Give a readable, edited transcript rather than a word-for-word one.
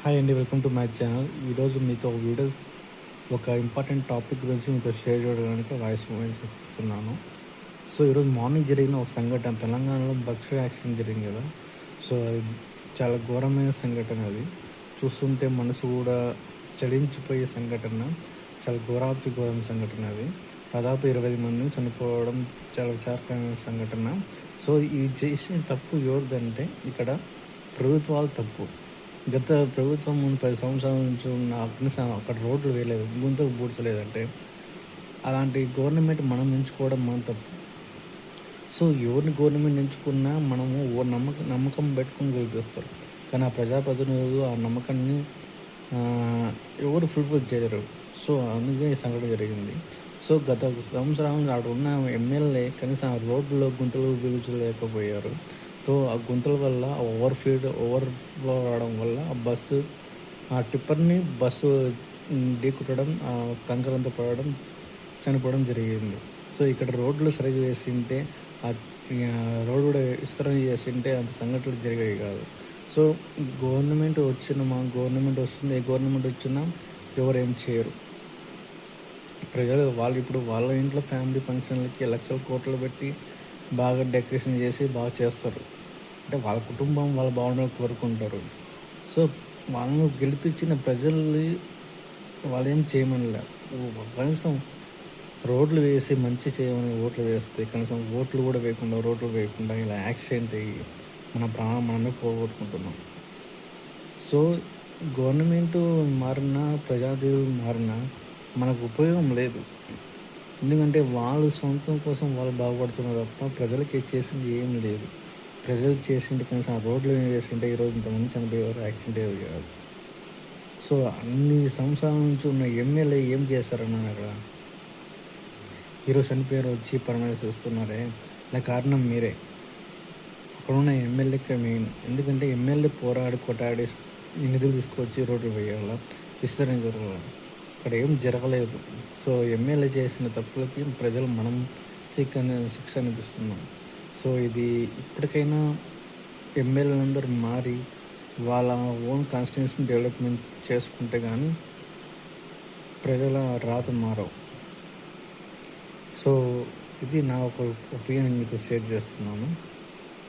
Hi అండి, welcome to my channel. ఈరోజు మీతో ఒక ఇంపార్టెంట్ టాపిక్ గురించి మీతో షేర్ చేయడానికి వాయిస్ మెసేజ్ ఇస్తున్నాను. సో ఈరోజు మార్నింగ్ జరిగిన ఒక సంఘటన, తెలంగాణలో బస్సు యాక్సిడెంట్ జరిగింది కదా. సో అది చాలా ఘోరమైన సంఘటన. అది చూస్తుంటే మనసు కూడా చలించిపోయే సంఘటన. చాలా ఘోరం సంఘటన అది. దాదాపు 20 మంది చనిపోవడం చాలా విచారకరమైన సంఘటన. సో ఈ చేసిన తప్పు ఎవరిదంటే ఇక్కడ ప్రభుత్వాలు తప్పు. గత ప్రభుత్వం 10 సంవత్సరాల నుంచి ఉన్న అక్కడ రోడ్లు వేయలేదు, గుంతలు పూడ్చలేదంటే అలాంటి గవర్నమెంట్ మనం ఎంచుకోవడం మన తప్పు. సో ఎవరిని గవర్నమెంట్ ఎంచుకున్నా మనము నమ్మకం పెట్టుకొని గెలిపిస్తారు. కానీ ఆ ప్రజాప్రతినిధులు ఆ నమ్మకాన్ని ఎవరు ఫుల్ఫిల్ చేయరు. సో అందుకే ఈ సంఘటన జరిగింది. సో గత సంవత్సరం అక్కడ ఉన్న ఎమ్మెల్యే కనీసం ఆ రోడ్లో గుంతలు బిగించలేకపోయారు. సో ఆ గుంతల వల్ల ఓవర్ఫ్లో అవడం వల్ల ఆ టిప్పర్ని బస్సు ఢీకొట్టడం, కంకరంతో పడడం, చనిపోవడం జరిగింది. సో ఇక్కడ రోడ్లు సరిగ్గా వేసింటే, రోడ్డు కూడా విస్తరణ చేసింటే అంత సంఘటనలు జరిగేవి కాదు. సో గవర్నమెంట్ వస్తుంది, ఏ గవర్నమెంట్ వచ్చినా ఎవరు ఏం చేయరు. ప్రజలు ఇప్పుడు వాళ్ళ ఇంట్లో ఫ్యామిలీ ఫంక్షన్లకి లక్షల కోట్లు పెట్టి బాగా డెకరేషన్ చేసి బాగా చేస్తారు. అంటే వాళ్ళ కుటుంబం వాళ్ళ బాగుండాలని కోరుకుంటారు. సో వాళ్ళను గెలిపించిన ప్రజల్ని వాళ్ళేం చేయమనిలే. కనీసం రోడ్లు వేసి మంచి చేయమని ఓట్లు వేస్తే, కనీసం రోడ్లు వేయకుండా ఇలా యాక్సిడెంట్ అయ్యి మనమే పోగొట్టుకుంటున్నాం. సో గవర్నమెంటు మారినా, ప్రజాదేవులు మారినా మనకు ఉపయోగం లేదు. ఎందుకంటే వాళ్ళు సొంతం కోసం వాళ్ళు బాగుపడుతున్నారు తప్ప ప్రజలకి చేసింది ఏం లేదు. ప్రజలు చేసింది కనీసం ఆ రోడ్లు వేసింటే ఈరోజు ఇంతమంది చనిపోయేవారు, యాక్సిడెంట్ అయ్యేది కాదు. సో అన్ని సంవత్సరాల నుంచి ఉన్న ఎమ్మెల్యే ఏం చేస్తారన్నాను అక్కడ. ఈరోజు చనిపోయారు, వచ్చి పరామర్శిస్తున్నారే, దానికి కారణం మీరే. అక్కడ ఉన్న ఎమ్మెల్యేకి మెయిన్. ఎందుకంటే ఎమ్మెల్యే కొట్టాడి నిధులు తీసుకొచ్చి రోడ్లు వేయాల, విస్తరణ జరగాల. అక్కడ ఏం జరగలేదు. సో ఎమ్మెల్యే చేసిన తప్పులకి ప్రజలు మనం శిక్ష అనిపిస్తున్నాం. సో ఇది ఇప్పటికైనా ఎమ్మెల్యేలందరూ మారి వాళ్ళ ఓన్ కాన్స్టిట్యున్సీని డెవలప్మెంట్ చేసుకుంటే కానీ ప్రజల రాత మారవు. సో ఇది నా ఒక ఒపీనియన్ మీతో షేర్ చేస్తున్నాను.